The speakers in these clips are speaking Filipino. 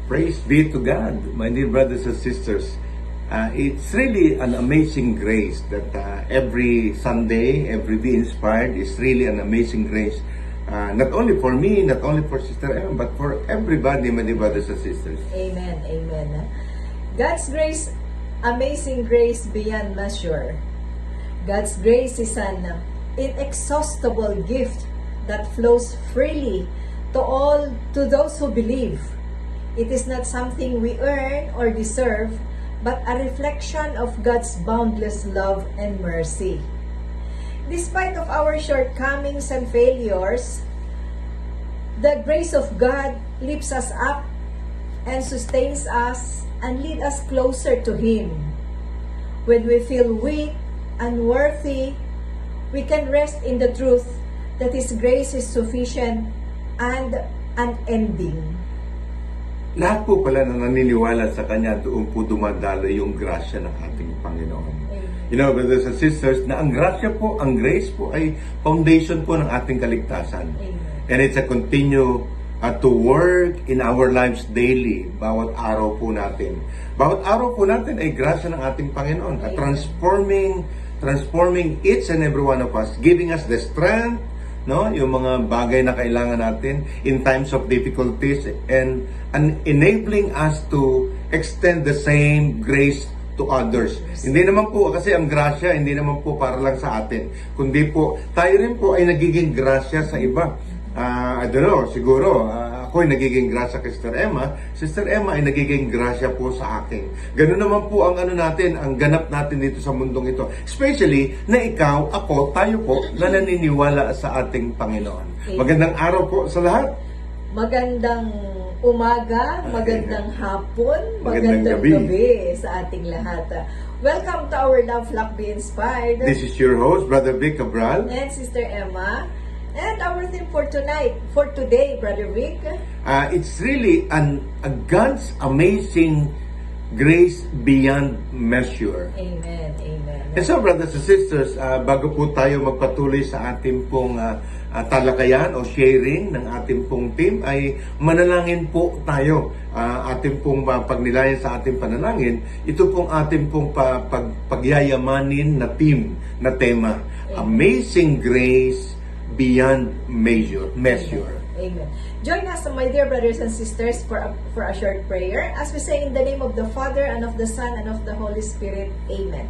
Praise be to God, my dear brothers and sisters. It's really an amazing grace that every Sunday, every Be Inspired is really an amazing grace. Not only for me, not only for Sister Emma, but for everybody, my dear brothers and sisters. Amen, amen. God's grace, amazing grace beyond measure. God's grace is an inexhaustible gift that flows freely to those who believe. It is not something we earn or deserve, but a reflection of God's boundless love and mercy. Despite of our shortcomings and failures, the grace of God lifts us up and sustains us and leads us closer to Him. When we feel weak, unworthy, we can rest in the truth that His grace is sufficient and unending. Lahat po pala na naniniwala sa Kanya, doon po dumadalo yung grasya ng ating Panginoon. You know, brothers and sisters, na ang grasya po, ang grace po ay foundation po ng ating kaligtasan. And it's a continue to work in our lives daily, bawat araw po natin. Bawat araw po natin ay grasya ng ating Panginoon, at transforming each and every one of us, giving us the strength, no, yung mga bagay na kailangan natin in times of difficulties, and enabling us to extend the same grace to others. Hindi naman po, kasi ang grasya, hindi naman po para lang sa atin, kundi po, tayo rin po ay nagiging grasya sa iba. I don't know, siguro, ako ay nagiging grasya kay Sister Emma ay nagiging grasya po sa akin. Ganun naman po ang natin, ang ganap natin dito sa mundong ito. Especially na ikaw, ako, tayo po, na naniniwala sa ating Panginoon. Magandang araw po sa lahat. Magandang umaga, magandang hapon, magandang gabi sa ating lahat. Welcome to our Love Flock Be Inspired. This is your host, Brother Vic Cabral. And Sister Emma. And our theme for today, Brother Vic. It's really a God's amazing grace beyond measure. Amen, amen. And so, brothers and sisters, bago po tayo magpatuloy sa ating pong talakayan o sharing ng ating pong team, ay manalangin po tayo. Ating pong pagnilayan sa ating panalangin, ito pong ating pong pagyayamanin na team, na tema, Amazing Grace Beyond Measure. Amen. Join us, my dear brothers and sisters, for a short prayer as we say in the name of the Father, and of the Son, and of the Holy Spirit. Amen.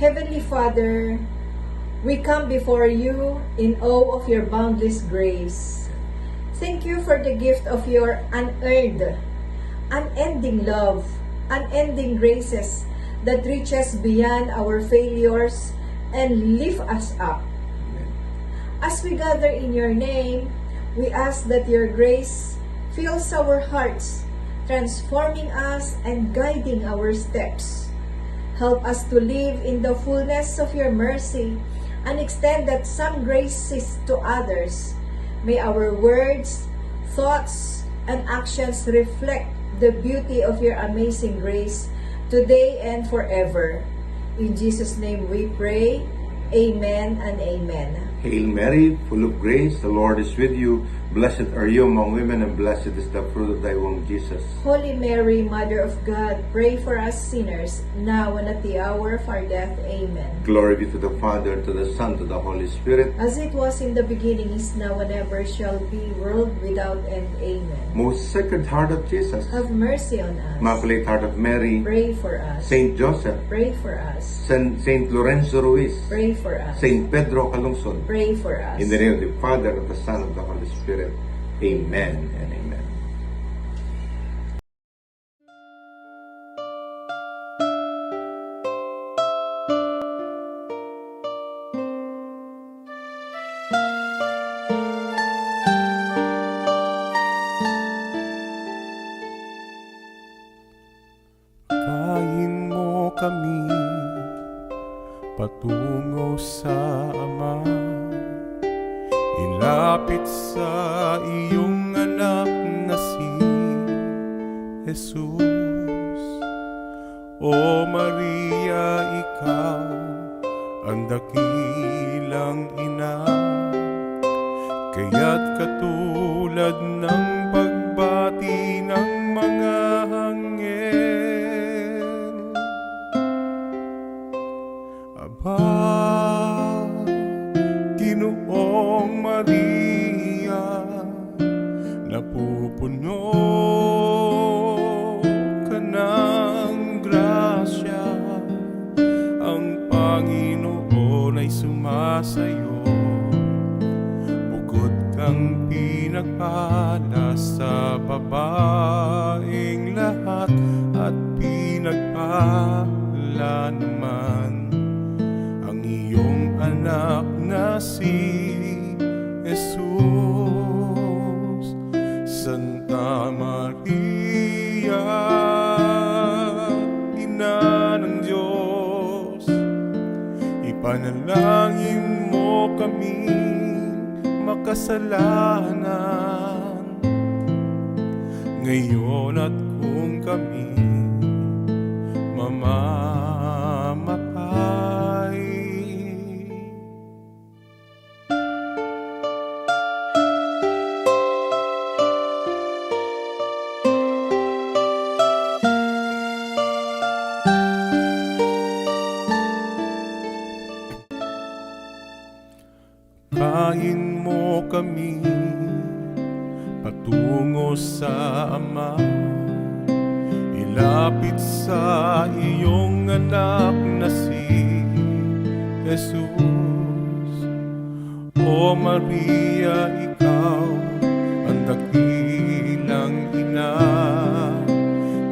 Heavenly Father, we come before you in awe of your boundless grace. Thank you for the gift of your unearned, unending love, unending graces that reaches beyond our failures and lift us up. As we gather in your name, we ask that your grace fills our hearts, transforming us and guiding our steps. Help us to live in the fullness of your mercy and extend that same graces to others. May our words, thoughts, and actions reflect the beauty of your amazing grace today and forever. In Jesus' name we pray. Amen and amen. Hail Mary, full of grace, the Lord is with you. Blessed are you among women, and blessed is the fruit of thy womb, Jesus. Holy Mary, Mother of God, pray for us sinners, now and at the hour of our death. Amen. Glory be to the Father, to the Son, to the Holy Spirit. As it was in the beginning, is now, and ever shall be, world without end. Amen. Most Sacred Heart of Jesus, have mercy on us. Immaculate Heart of Mary, pray for us. Saint Joseph, pray for us. Saint Lorenzo Ruiz, pray for us. Saint Pedro Calungsod, pray for us. in the name of the Father, of the Son, of the Holy Spirit. Amen and amen. Kain mo kami patungo sa Ama, ilapit sa iyong anak na si Jesus. O Maria, ikaw ang dakilang ina, kaya't katulad ng pagbati ng Aba, Ginoong Maria, napupuno ka ng grasya, ang Panginoon ay sumasayo. Bukod kang pinagpala sa babaeng lahat, at pinagpala naman ang iyong anak na si Jesus. Santa Maria, Ina ng Diyos, ipanalangin mo kami makasalanan, ngayon at kung kami mamamatay. Kain mo kami patungo sa Ama, ilapit sa iyong anak na si Jesus. O Maria, ikaw ang dakilang ina,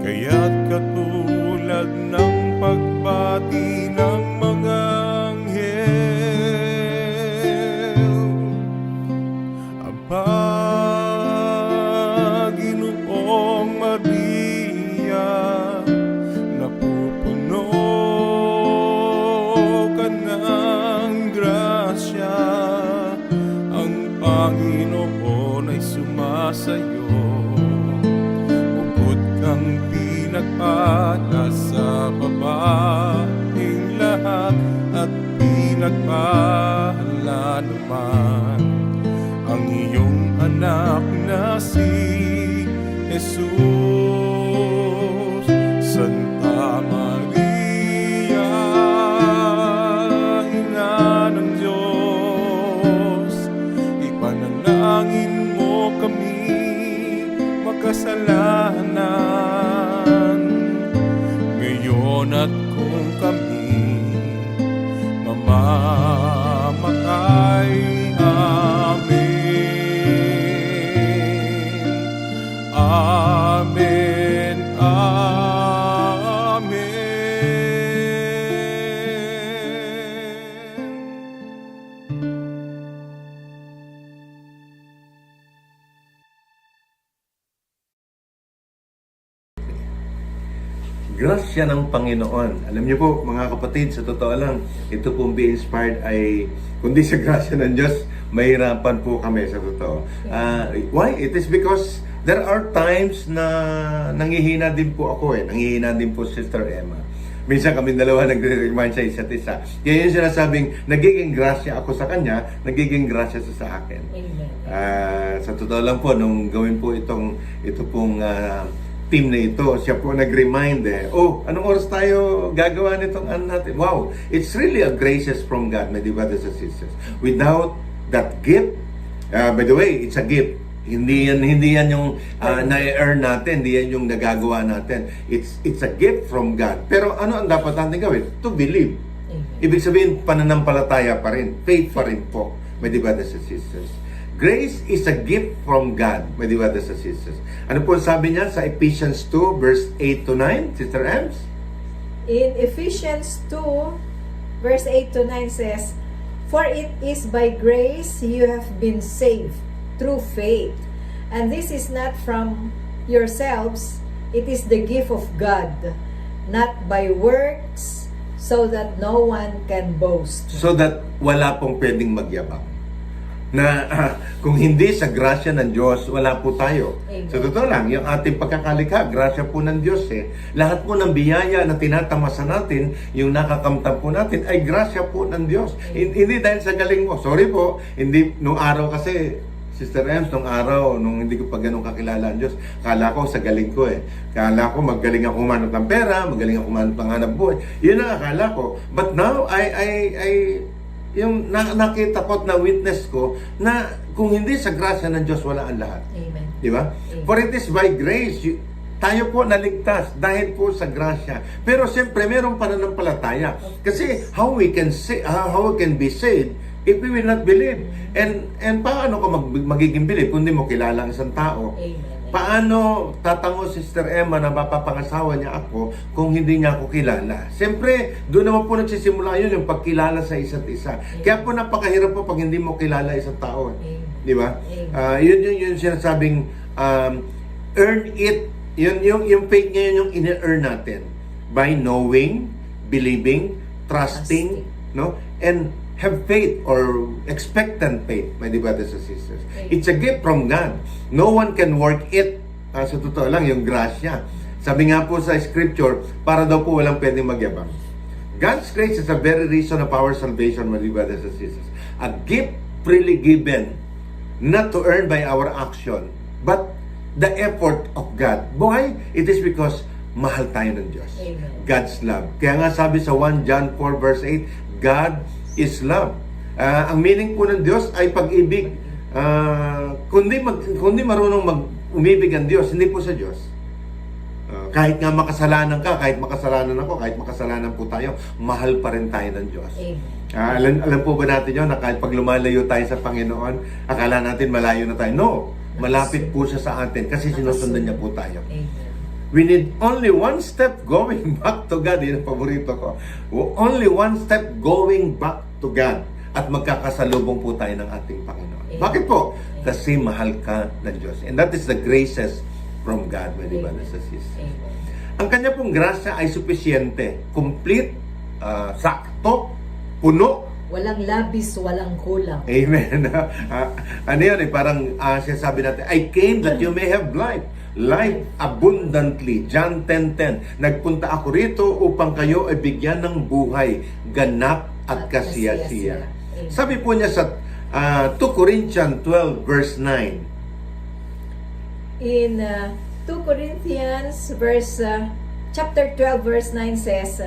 kaya't katulad ng pagbati ng mga anghel, aba, Ginoong Maria, napupuno ka ng grasya, ang Panginoon ay sumasayo. Bukod kang pinagpala sa babaeng lahat, at pinagpala naman ang iyong anak na si Jesus. Santa Maria, Ina ng Diyos, ipanalangin mo kami makasalanan, ngayon at kung kami mamamatay. Amen. Amen. Amen. Grasya ng Panginoon. Alam niyo po, mga kapatid, sa totoo lang, ito pong Be Inspired ay, kundi sa grasya ng Diyos, mahirapan po kami sa totoo. Why? It is because there are times na nangihina din po ako Nangihina din po Sister Emma. Minsan kami dalawa nagre-remind sa isa't isa. Kaya yung sinasabing, nagiging grasya ako sa kanya, nagiging grasya sa akin. Amen. Sa totoo lang po, nung gawin po ito pong team na ito, siya po nag-remind anong oras tayo gagawa nitong natin? Wow, it's really a gracious from God, my dear brothers and sisters. Without that gift, by the way, it's a gift. Hindi yan yung na-earn natin, hindi yan yung nagagawa natin. It's a gift from God. Pero ano ang dapat natin gawin? To believe. Ibig sabihin, pananampalataya pa rin, faith pa rin po, my dear brothers and sisters. Grace is a gift from God, my dear brothers and sisters. Ano po sabi niya sa Ephesians 2, verse 8 to 9, Sister Ems? In Ephesians 2, verse 8 to 9 says, "For it is by grace you have been saved through faith. And this is not from yourselves, it is the gift of God, not by works, so that no one can boast." So that wala pong pwedeng magyabang. Na kung hindi sa grasya ng Diyos, wala po tayo. Amen. Sa totoo lang, yung ating pagkakalikha, grasya po ng Diyos Lahat po ng biyaya na tinatamasa natin, yung nakakamtan po natin, ay grasya po ng Diyos. Hindi dahil sa galing mo. Sorry po, hindi, nung araw kasi, Sister Ems, nung araw, nung hindi ko pa ganun kakilala ang Diyos, kala ko sa galing ko eh. Kala ko magaling ako manap ng pera, magaling ako manap ng hanap buhay. Yun ang akala ko. But now, yung nakita ko at na-witness ko na kung hindi sa grasya ng Diyos, wala ang lahat. Amen. Di ba? Amen. For it is by grace, tayo po naligtas dahil po sa grasya. Pero siyempre, mayroong pananampalataya. Kasi how we can be saved if we will not believe? And paano ka magiging believe kung hindi mo kilala ang isang tao? Amen. Paano tatango Sister Emma na mapapangasawa niya ako kung hindi niya ako kilala? Siyempre, doon naman po nagsisimula yun, yung pagkilala sa isa't isa. Kaya po napakahirap po pag hindi mo kilala isang tao. Di ba? Yun sinasabing earn it. Yung faith ngayon yung in-earn natin by knowing, believing, trusting, no? And have faith or expectant faith, my dear brothers and sisters. It's a gift from God. No one can work it. Sa totoo lang, yung grasya. Sabi nga po sa scripture, para daw po walang pwedeng magyabang. God's grace is the very reason of our salvation, my dear brothers and sisters. A gift freely given, not to earn by our action, but the effort of God. Why? It is because mahal tayo ng Diyos. Amen. God's love. Kaya nga sabi sa 1 John 4 verse 8, God is love. Ang meaning po ng Diyos ay pag-ibig. Kundi marunong umibig ang Diyos, hindi po sa Diyos. Kahit nga makasalanan ka, kahit makasalanan ako, kahit makasalanan po tayo, mahal pa rin tayo ng Diyos. Alam po ba natin yun na kahit pag lumalayo tayo sa Panginoon, akala natin malayo na tayo? No, malapit po siya sa atin kasi sinusundan niya po tayo. We need only one step going back to God. Yun ang paborito ko. Only one step going back to God. At magkakasalubong po tayo ng ating Panginoon. Bakit po? Kasi mahal ka ng Diyos. And that is the graces from God, my dear brothers and sisters. Ang kanya pong grasya ay sufisyente, complete, sakto, puno. Walang labis, walang kulang. Amen. Ano yun eh, parang sinasabi natin, I came that you may have life abundantly. John 10:10. Nagpunta ako rito upang kayo ay bigyan ng buhay, ganap at kasiyasiya. Sabi po niya sa 2 Corinthians 12 verse 9. In 2 Corinthians chapter 12 verse 9 says,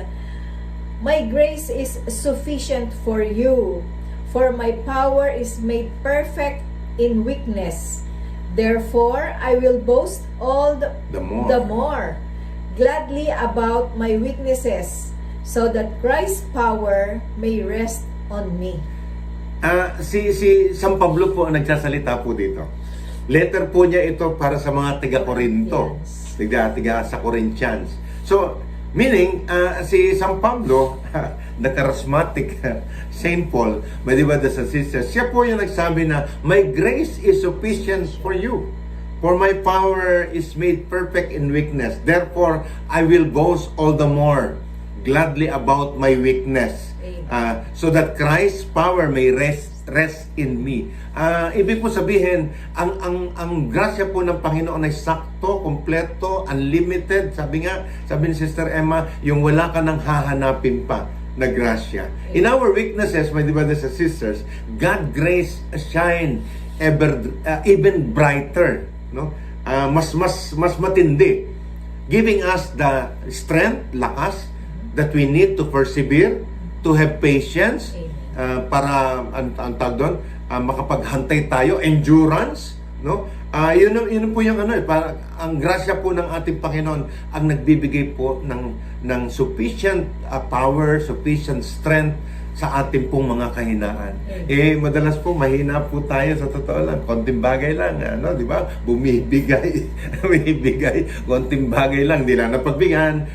My grace is sufficient for you, for my power is made perfect in weakness. Therefore, I will boast all the more gladly about my weaknesses, so that Christ's power may rest on me. Si San Pablo po ang nagsasalita po dito. Letter po niya ito para sa mga taga-Corinto. Tiga sa Corinthians. So, meaning, si San Pablo, the charismatic Saint Paul, my dear brothers and sisters, siya po yung nagsabi na, My grace is sufficient for you, for my power is made perfect in weakness. Therefore, I will boast all the more gladly about my weakness, so that Christ's power may rest in me. Ibig po sabihin, ang grasya po ng Panginoon ay sakto, kompleto, unlimited. Sabi ni Sister Emma, yung wala ka nang hahanapin pa na grasya. In our weaknesses, my dear brothers and sisters, God's grace shine even brighter, no? Mas matindi, giving us the strength, lakas that we need to persevere, to have patience, para ang tawag doon, makapaghantay tayo, endurance, no? Yun po yung para ang grasya po ng ating Panginoon ang nagbibigay po ng sufficient power, sufficient strength sa ating pong mga kahinaan. Madalas po mahina po tayo, sa totoo lang, konting bagay lang, di ba? Bumibigay, konting bagay lang, di lang napagbigyan,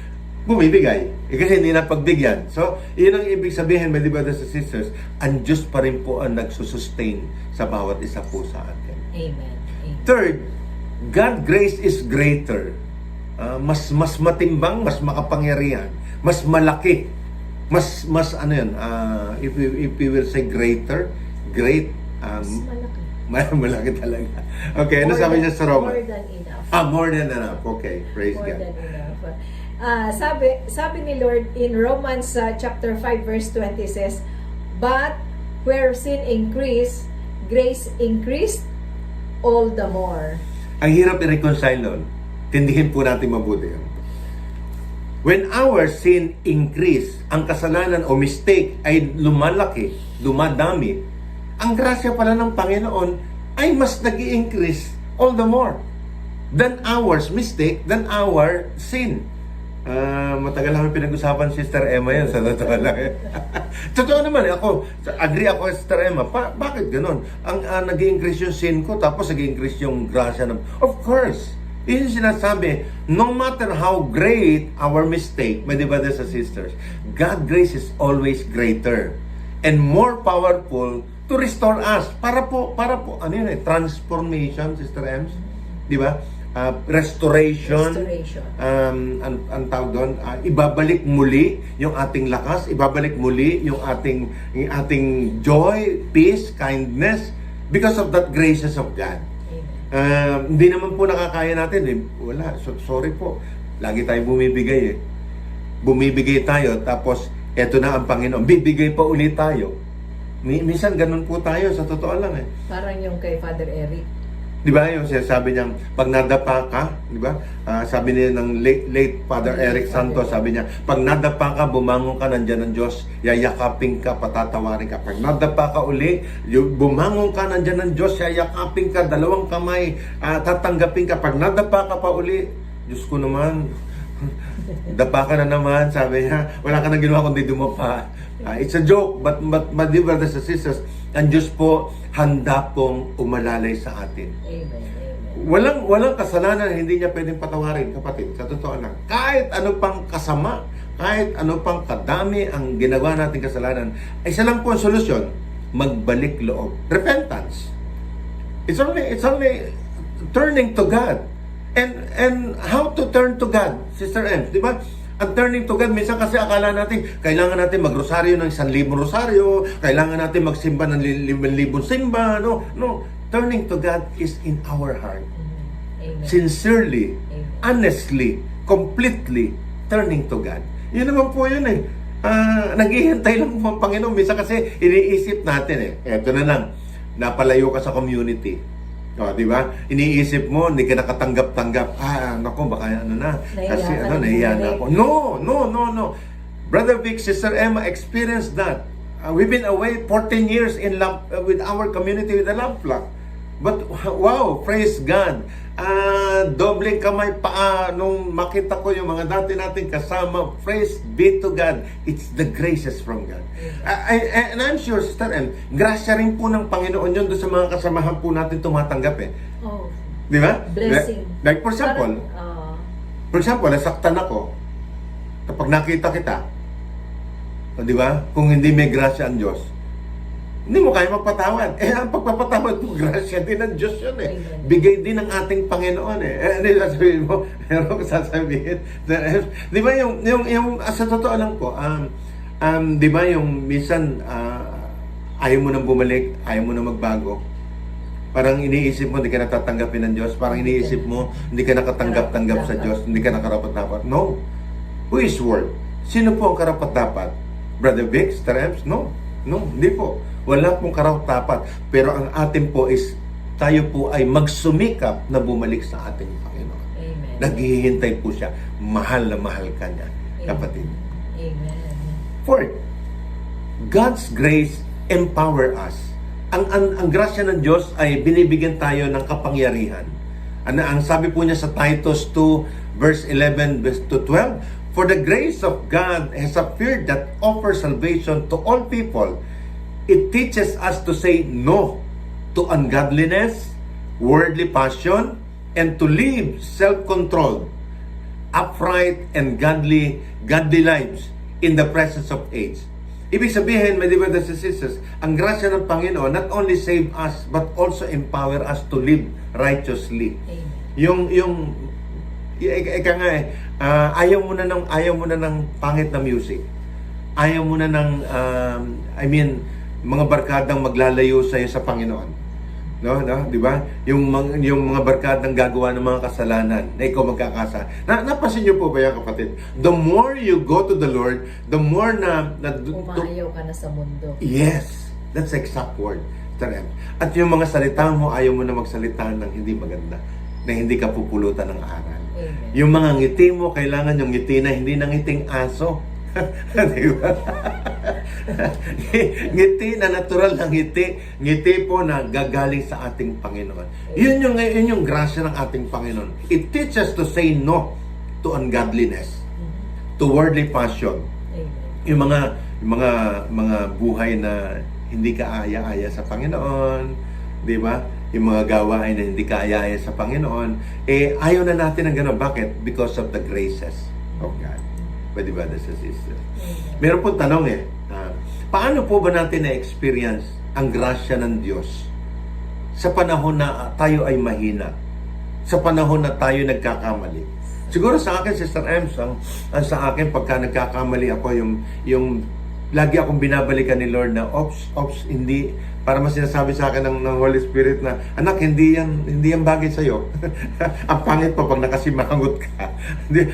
bumibigay. Kasi hindi na pagbigyan. So, yun ang ibig sabihin, my dear brothers and sisters, ang Diyos pa rin po ang nagsusustain sa bawat isa po sa atin. Amen. Third, God's grace is greater. Mas matimbang, mas makapangyarihan, mas malaki. Mas ano yun, if we will say great, malaki talaga. Okay, ano sabi niya sa Roma? More than enough. More than enough. Okay, praise More God. than enough. Sabi ni Lord in Romans chapter 5 verse 20 says, But where sin increased, grace increased all the more. Ang hirap i-reconcile nun. Tindihin po natin mabuti yun. When our sin increase, ang kasalanan o mistake ay lumalaki, dumadami, ang grasya pala ng Panginoon ay mas nag-i-increase all the more than our mistake, than our sin. Matagal namin pinag-usapan, Sister Emma, yan. Sa totoo lang. Totoo naman, agree ako, Sister Emma. Bakit ganun? Nag-i-increase yung sin ko, tapos nag-i-increase yung grasya ng... Of course! Yun yung sinasabi, no matter how great our mistake, my dear brothers and sisters, God's grace is always greater and more powerful to restore us. Para po, ano yun transformation, Sister Ems? Di ba? Restoration. Ang tawag doon, ibabalik muli yung ating lakas, ibabalik muli yung ating joy, peace, kindness, because of that graces of God. Hindi naman po nakakaya natin eh. Wala, sorry po. Lagi tayo bumibigay eh. Bumibigay tayo, tapos eto na ang Panginoon. Bibigay pa ulit tayo. Minsan ganun po tayo, sa totoo lang eh. Parang yung kay Father Eric. Di ba yung sinasabi niyang pag nadapa ka, di ba? Sabi niya ng late Father Eric Santos, sabi niya, pag nadapa ka, bumangon ka, nandiyan ng Diyos, yayakapin ka, patatawarin ka. Pag nadapa ka uli, bumangon ka, nandiyan ng Diyos, yayakapin ka, dalawang kamay, tatanggapin ka. Pag nadapa ka pa uli, Diyos ko naman, dapa ka na naman, sabi niya, wala ka nang ginawa kundi dumapa. It's a joke, but my dear brothers and sisters, ang Diyos po, handa pong umalalay sa atin. Amen. Walang kasalanan na hindi niya pwedeng patawarin, kapatid. Sa totoo lang. Kahit ano pang kasama, kahit ano pang kadami ang ginagawa nating kasalanan, ay isa lang po ang solusyon, magbalik loob. Repentance. It's only turning to God. And how to turn to God, Sister M, di ba? Ang turning to God, minsan kasi akala natin, kailangan natin magrosaryo ng 1,000 rosaryo, kailangan natin magsimba ng 5,000 simba. No. Turning to God is in our heart. Amen. Sincerely, Amen. honestly, completely turning to God. Yun naman po yun eh. Naghihintay lang po ang Panginoon. Minsan kasi iniisip natin eh. Eto na lang, napalayo ka sa community. Di ba? Iniisip mo, hindi ka nakatanggap-tanggap. Naku, baka ano na. Kasi nahiya na ako. No. Brother Vic, Sister Emma experienced that. We've been away 14 years in with our community with the Love Flock. But wow, praise God. Dobleng kamay paa nung makita ko yung mga dati nating kasama. Praise be to God. It's the graces from God. And I'm sure, Sister M, grasya rin po ng Panginoon yun doon sa mga kasamahan po natin tumatanggap eh. Oh. Di ba? Blessing. Like for example, nasaktan ako. Kapag nakita kita, di ba? Kung hindi may grasya ang Diyos, hindi mo kaya magpatawad. Ang pagpapatawad mo, grasya din ng Diyos yun eh. Bigay din ng ating Panginoon eh. Ano yung sasabihin mo? Ano ko sasabihin? Di ba yung sa totoo lang po, di ba yung minsan, ayaw mo nang bumalik, ayaw mo nang magbago. Parang iniisip mo, hindi ka natatanggapin ng Diyos. Parang iniisip mo, hindi ka nakatanggap-tanggap sa Diyos. Hindi ka nakarapat-dapat. No. Who is worth? Sino po ang karapat-dapat? Brother Vic, Sister Ems? No, hindi po. Wala pong karapat-dapat. Pero ang atin po is, tayo po ay magsumikap na bumalik sa ating Panginoon. Amen. Naghihintay po siya. Mahal na mahal ka niya, kapatid. Amen. Fourth, God's grace empower us. Ang grasya ng Diyos ay binibigyan tayo ng kapangyarihan. Ang sabi po niya sa Titus 2, verse 11 to 12, for the grace of God has appeared that offers salvation to all people. It teaches us to say no to ungodliness, worldly passion, and to live self-controlled, upright, and godly lives in the presence of age. Ibig sabihin, my dear brothers and sisters, ang grasya ng Panginoon not only save us, but also empower us to live righteously. Amen. Ayaw mo na ng pangit na music. Ayaw mo na ng, mga barkadang maglalayo sa iyo sa Panginoon. No, di ba? Yung mga barkadang gagawa ng mga kasalanan na ikaw magkakasa. Napansin niyo po ba yan, kapatid? The more you go to the Lord, the more na umayaw ka na sa mundo. yes, that's the exact word. Sister M. At yung mga salita mo, ayaw mo na magsalita ng hindi maganda, na hindi ka pupulutan ng aral. Amen. Yung mga ngiti mo, kailangan yung ngiti na hindi na ngiting aso. Di ba? Ngiti na natural na ngiti. Ngiti po na gagaling sa ating Panginoon. Yun yung grasya ng ating Panginoon. It teaches to say no to ungodliness, to worldly passion. Amen. Yung mga buhay na hindi ka aya-aya sa Panginoon, di ba? Yung mga gawain na hindi ka aya-aya sa Panginoon, ayaw na natin ng gano'n. Bakit? Because of the graces of God. Pwede ba, sa sister? Meron pong tanong paano po ba natin na-experience ang grasya ng Diyos sa panahon na tayo ay mahina? Sa panahon na tayo nagkakamali? Siguro sa akin, Sister Ems, ang sa akin, pagka nagkakamali ako, yung lagi akong binabalikan ni Lord na, hindi, para mas sinasabi sa akin ng Holy Spirit na, anak, hindi yan bagay sa'yo. Ang pangit mo pag nakasimangot ka.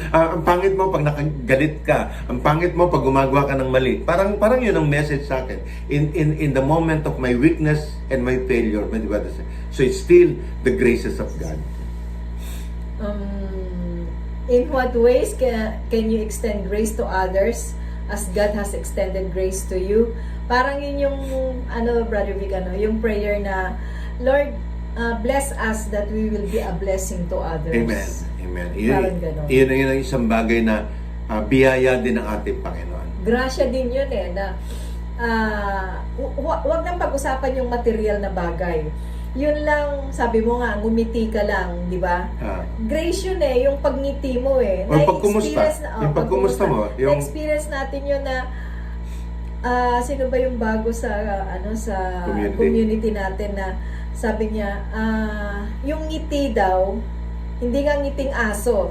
Ang pangit mo pag nakagalit ka. Ang pangit mo pag gumagawa ka ng mali. Parang yun ang message sa akin. In the moment of my weakness and my failure. So it's still the graces of God. In what ways can you extend grace to others as God has extended grace to you? Parang yun yung, Brother Vic, yung prayer na, Lord, bless us that we will be a blessing to others. Amen. Amen. Parang ganon. Yun ang isang bagay na biyaya din ng ating Panginoon. Grasya din yun na wag nang pag-usapan yung material na bagay. Yun lang, sabi mo nga, ngumiti ka lang, di ba? Grace yun yung pagngiti mo O pagkumusta. Yung pagkumusta mo. Na-experience natin yun na, sino ba yung bago sa community natin na sabi niya, yung ngiti daw, hindi nga ngiting aso.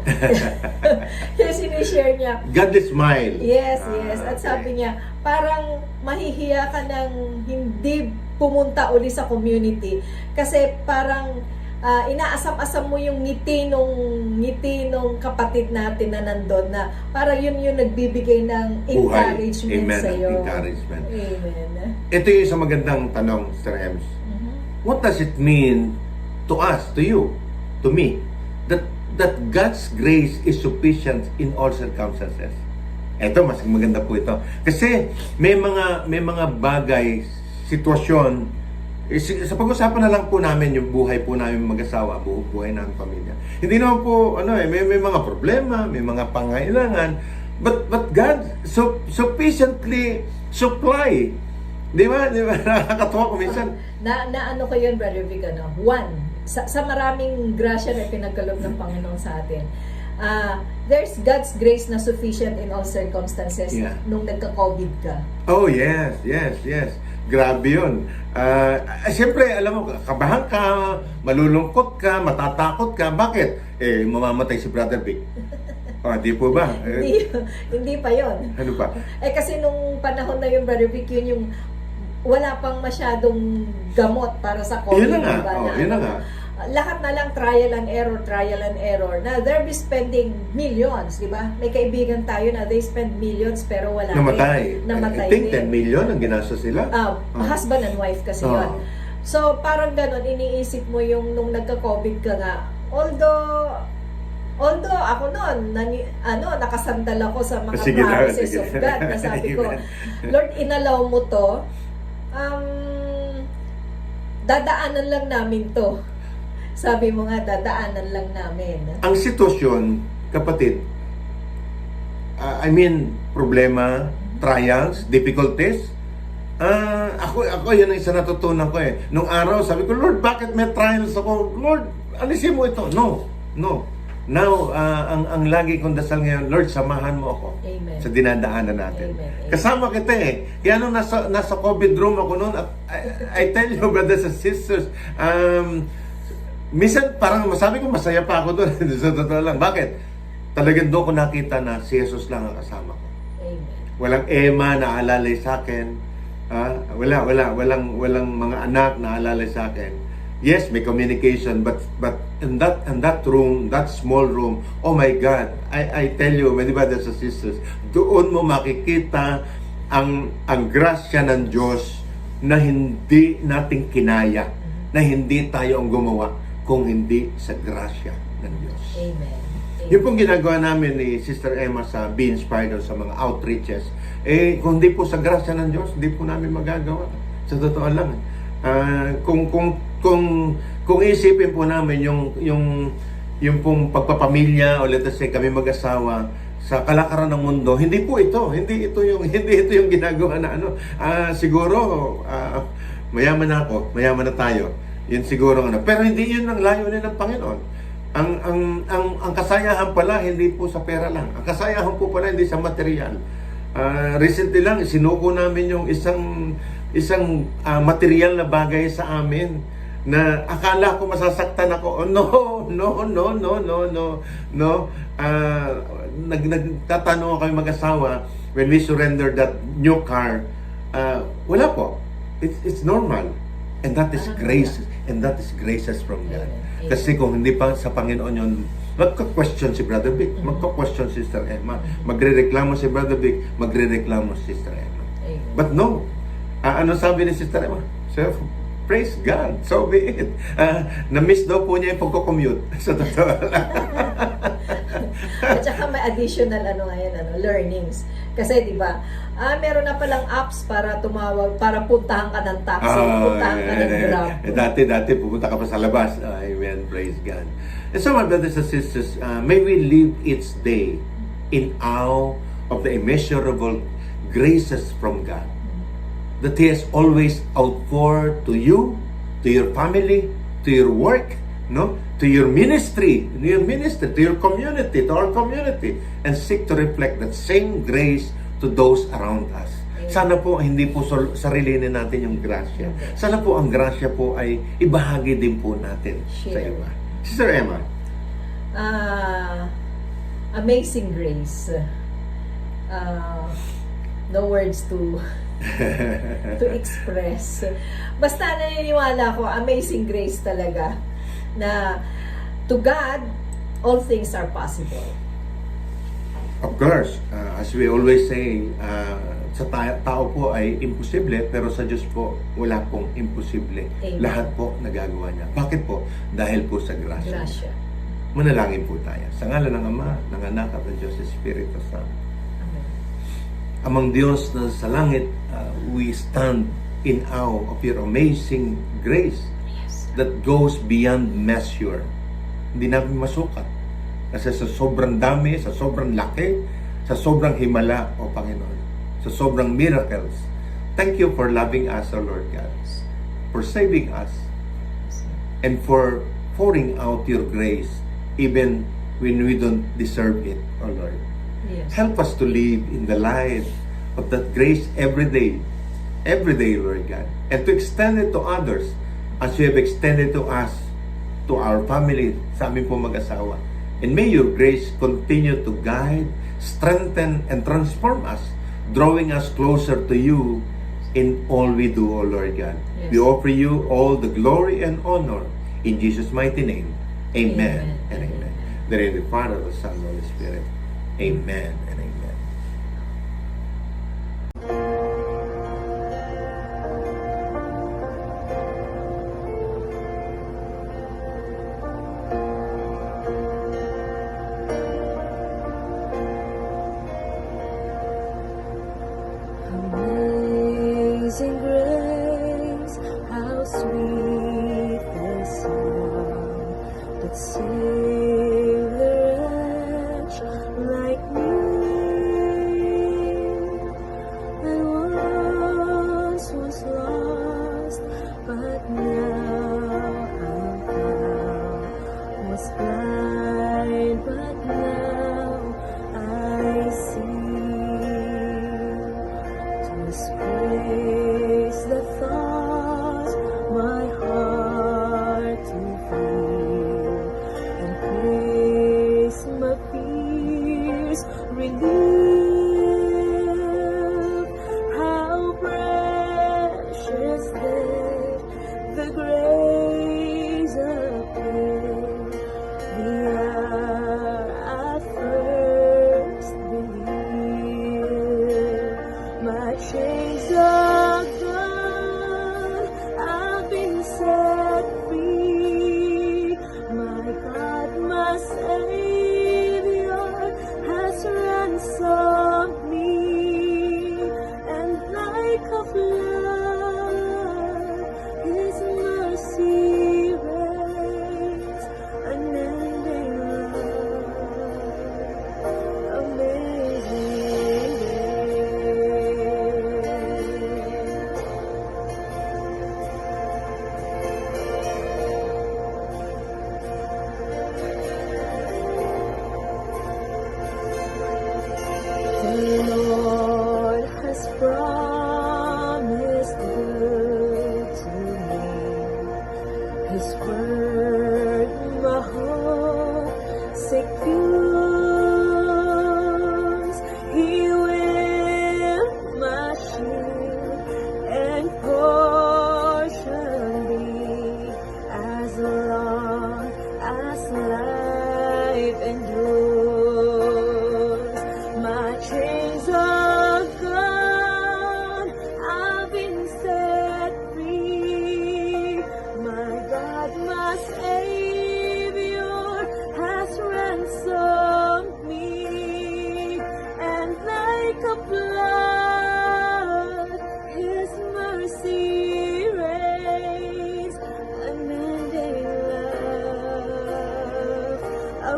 Yung sinishare niya. Godly smile. Yes. At sabi niya, parang mahihiya ka ng hindi pumunta uli sa community kasi parang inaasam-asam mo yung ngiti nung kapatid natin na nandun na parang yun yung nagbibigay ng encouragement Amen. sa iyo. Encouragement. Amen. Ito yung isang magandang tanong, Sister Ems. What does it mean to us, to you, to me, that God's grace is sufficient in all circumstances? Ito, mas maganda po ito. Kasi may mga bagay, sitwasyon, sa pag-usapan na lang po namin yung buhay po namin mag-asawa, buhay namin pamilya. Hindi naman po, may mga problema, may mga pangailangan, but God sufficiently supply. Di ba? Nakakatawa ko minsan. Na ano ko yun, Brother Vic, sa maraming grasya na pinagkaloob ng Panginoon sa atin, there's God's grace na sufficient in all circumstances nung nagka-COVID ka. Oh, yes. Grabe yun. Siyempre, alam mo, kabahan ka, malulungkot ka, matatakot ka. Bakit? Mamamatay si Brother Vic. Di po ba? Hindi pa yon. Ano pa? Kasi nung panahon na yung Brother Vic, yun yung wala pang masyadong gamot para sa COVID. Yun na nga. Yun na nga. Lahat na lang trial and error. Na they'll be spending millions, di ba? May kaibigan tayo na they spend millions pero wala Namatay. Namatay I think din. 10 million ang ginastos sila. Husband and wife kasi yun. So, parang ganon, iniisip mo yung nung nagka-COVID ka nga. Although ako noon, nakasandal ako sa mga promises of God na sabi ko, Lord, inalaw mo to, dadaanan lang namin to. Sabi mo nga, dadaanan lang namin. Ang sitwasyon, kapatid, problema, trials, difficulties, ako yun ang isa natutunan ko Nung araw, sabi ko, Lord, bakit may trials ako? Lord, alisin mo ito. No. Now, ang lagi kong dasal ngayon, Lord, samahan mo ako. Amen. Sa dinadaanan natin. Amen. Kasama kita Kaya nung nasa COVID room ako noon, I tell you, brothers and sisters, minsan parang masabi ko masaya pa ako doon. Sa totoo lang. Bakit? Talagang doon ko nakita na si Jesus lang ang kasama ko. Amen. Walang ema na alalay sa akin. Walang mga anak na alalay sa akin. Yes, may communication, but in that room, that small room, oh my God, I tell you, my brothers and sisters, doon mo makikita ang grasya ng Diyos na hindi natin kinaya, na hindi tayo ang gumawa, kung hindi sa grasya ng Diyos. Amen. Yung pong ginagawa namin ni Sister Emma sa Be Inspired sa mga outreaches, kung hindi po sa grasya ng Diyos, hindi po namin magagawa. Sa totoo lang. Kung isipin po namin yung pong pagpapamilya, o let us say kami mag-asawa, sa kalakaran ng mundo, hindi ito yung ginagawa na ano. Siguro mayaman na ako, mayaman na tayo. Yun siguro ano. Pero hindi yun ang layunin ng Panginoon. Ang kasayahan pala hindi po sa pera lang. Ang kasayahan po pala hindi sa material. Recently lang sinuko namin yung isang material na bagay sa amin na akala ko masasaktan ako. No. Nagtatanong kami mag-asawa when we surrender that new car. Wala po. It's normal. And that is grace. And that is graces from God. Kasi kung hindi pa sa Panginoon yun, magka-question si Brother Vic, magka-question si Sister Emma, magre-reklamo si Brother Vic, magre-reklamo si Sister Emma. But no. Ano sabi ni Sister Emma? So, praise God. So be it. Na-miss daw po niya yung pagko-commute. Sa totoo lang. At saka may additional learnings. Kasi 'di ba? Meron na palang apps para tumawag, para puntahan ka ng taxi, puntahan ka ng Grab. Dati pupunta ka pa sa labas. Amen. Praise God. And so my brothers and sisters, may we live each day in awe of the immeasurable graces from God that He has always outpoured to you, to your family, to your work, to your ministry, to your community, to our community, and seek to reflect that same grace to those around us. Sana po hindi po sarilinin natin yung grasya. Sana po ang grasya po ay ibahagi din po natin sa iba. Sister Emma. Amazing grace. No words to express. Basta naniniwala ko, amazing grace talaga na to God, all things are possible. Of course, as we always say, sa tao po ay imposible, pero sa Diyos po, wala pong imposible. Amen. Lahat po nagagawa niya. Bakit po? Dahil po sa grasya. Grasya. Manalangin po tayo. Sa ngalan ng Ama, ng Anak at ng Diyos Espiritu Santo. Amen. Amang Diyos na sa langit, we stand in awe of your amazing grace that goes beyond measure. Hindi namin masukat. Kasi sa sobrang dami, sa sobrang laki, sa sobrang himala, O Panginoon, sa sobrang miracles. Thank you for loving us, O Lord God, for saving us, and for pouring out your grace even when we don't deserve it, O Lord. Yes. Help us to live in the light of that grace every day, Lord God, and to extend it to others as you have extended to us, to our family, sa amin po mag-asawa. And may your grace continue to guide, strengthen, and transform us, drawing us closer to you in all we do, O Lord God. Yes. We offer you all the glory and honor in Jesus' mighty name. Amen and amen. The name of the Father, the Son, and the Holy Spirit. Amen and amen. Amazing grace, how sweet the sound that saved a wretch like me. I once was lost, but now I'm found. Was blind, but now I see. This grace that taught my heart to feel, and grace my fears relieve. How precious did the grace appear the hour I first believed. My chains are gone, His word, my hope secures. He will my shield and portion be as long as life endures. My chains are gone, I've been set free. My God, my Savior has ransomed me, and like a flood, His mercy reigns, unending love,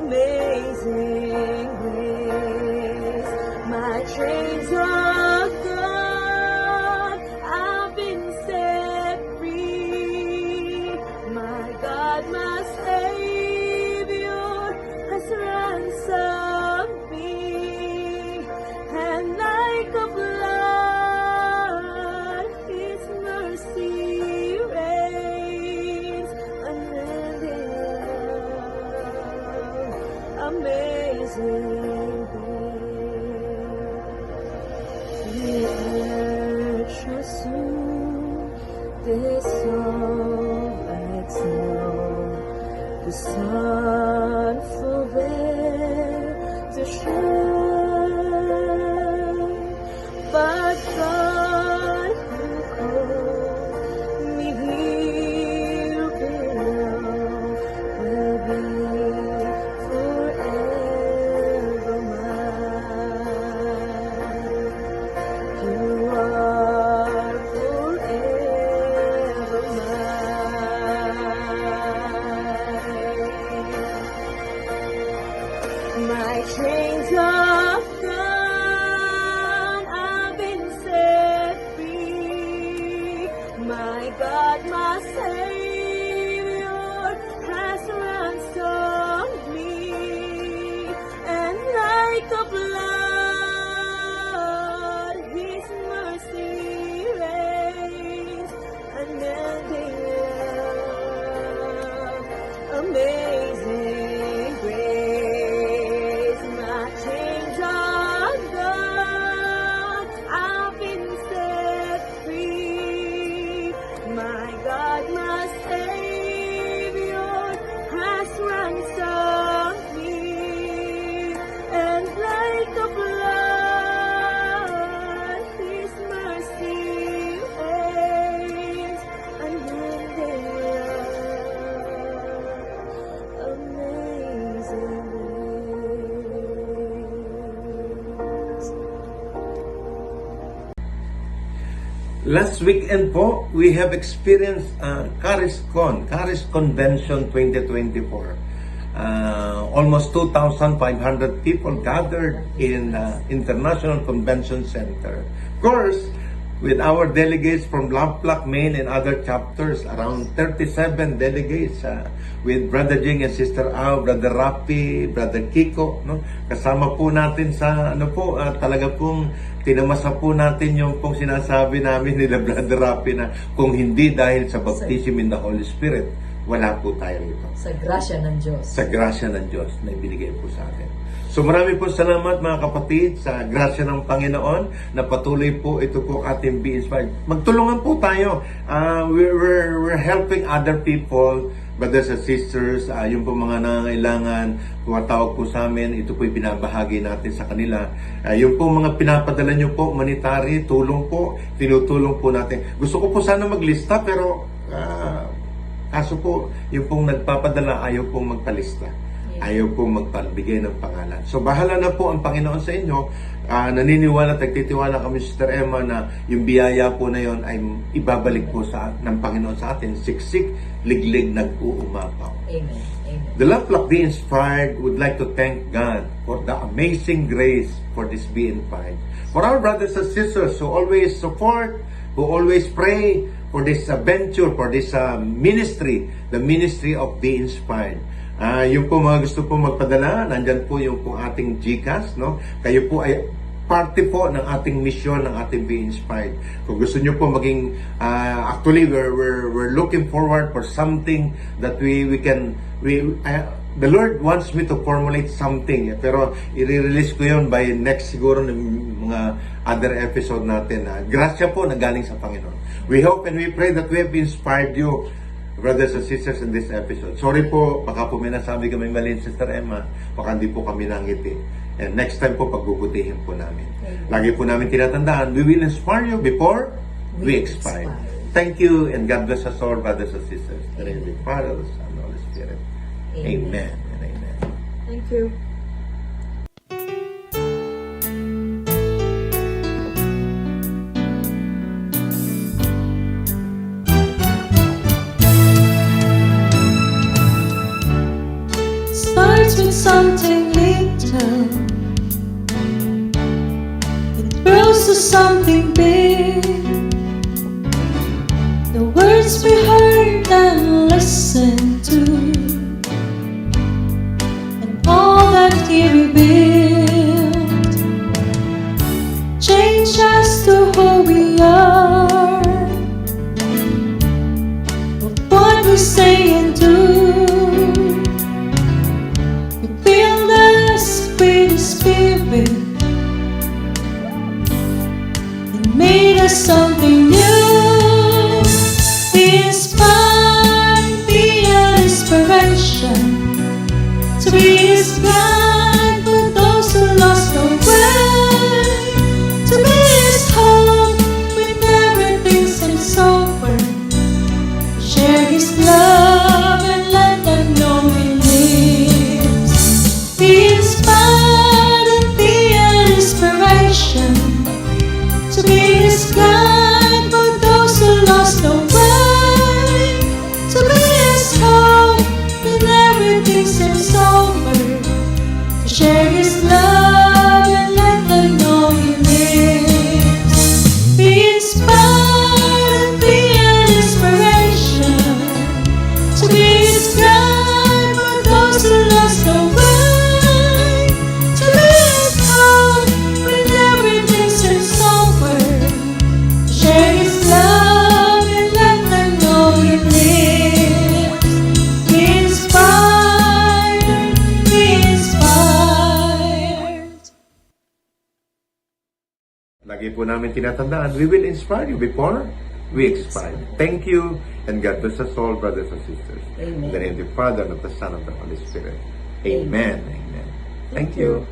amazing grace. My chains are gone, I've been set free. My God, my Savior has ransomed me, and like a flood, His mercy reigns, unending love, amazing grace. The earth shall soon dissolve like snow, the sun forbear to shine, but God who called me here below will be forever mine. You are forever mine. My chains are gone, I've been set free. My God, my Savior has ransomed me, and like a flood, His mercy reigns, unending love, amazing grace. My chains are gone, I've been set free. My God, my Savior has ransomed me, and like a flood, His mercy reigns, unending love, amazing grace. Last weekend po, we have experienced Caris Convention 2024. Almost 2,500 people gathered in International Convention Center. Of course, with our delegates from Lamplac, Maine, and other chapters, around 37 delegates, with Brother Jing and Sister Au, Brother Rapi, Brother Kiko, no? Kasama po natin sa, talaga pong tinamasa po natin yung pong sinasabi namin nila Brother Rapi na kung hindi dahil sa baptism in the Holy Spirit, wala po tayo rito. Sa grasya ng Diyos. Sa grasya ng Diyos na ibinigay po sa atin. So marami po salamat mga kapatid sa grasya ng Panginoon na patuloy po ito po ating Be Inspired. Magtulungan po tayo. We're helping other people, brothers and sisters, yung po mga nangangailangan, tumatawag po sa amin, ito po ibinabahagi natin sa kanila. Yung po mga pinapadala nyo po, monetary, tulong po, tinutulong po natin. Gusto ko po sana maglista pero kaso po, yung pong nagpapadala ayaw pong magpalista. Ayaw pong magpagbigay ng pangalan. So bahala na po ang Panginoon sa inyo. Naniniwala at nagtitiwala kami, Sister Emma, na yung biyaya po na yon ay ibabalik po ng Panginoon sa atin. Siksik, liglig, nag-uumapaw. Amen. Amen. The Lamplac Be Inspired would like to thank God for the amazing grace for this Be Inspired. For our brothers and sisters who always support, who always pray for this venture, for this ministry, the ministry of Be Inspired. Yung po mga gusto po magpadala, nandyan po yung po ating GCash, no? Kayo po ay parte po ng ating mission, ng ating Be Inspired. Kung gusto nyo po maging, actually, we're looking forward for something that the Lord wants me to formulate something. Pero i-release ko yun by next siguro ng mga other episode natin. Grasya po na galing sa Panginoon. We hope and we pray that we have inspired you, brothers and sisters, in this episode. Sorry po, baka po may nasabi kami mali, Sister Emma, baka hindi po kami nangiti. And next time po, pagbubutihin po namin. Lagi po namin tinatandaan, we will inspire you before we expire. Thank you, and God bless us all, brothers and sisters. In the name of the Father, the Son, and the Holy Spirit. Amen and amen. Thank you. Starts with something little, it grows to something big. The words we heard and listened to, and all that He revealed, change us to who we are. Of what we say and do, fill us with His Spirit and made us something new. Be inspired, be an inspiration, to be His guide for those who lost their way, to be His hope when everything seems over, share His love and let them know He lives. Be inspired and be an inspiration, to be His guide for those who lost their way, to be His hope when everything seems over, to share His love and let them know He lives. Be inspired and be an inspiration, to be His guide for those who lost their way, to be His hope when everything seems over, to share His love and let them know He lives. Be inspired, be inspired. Lagi po namin tinatandaan, we will inspire you before we expire. Thank you, and God bless us all, brothers and sisters. Amen. In the name of the Father, and of the Son, and of the Holy Spirit. Amen. Amen. Thank you.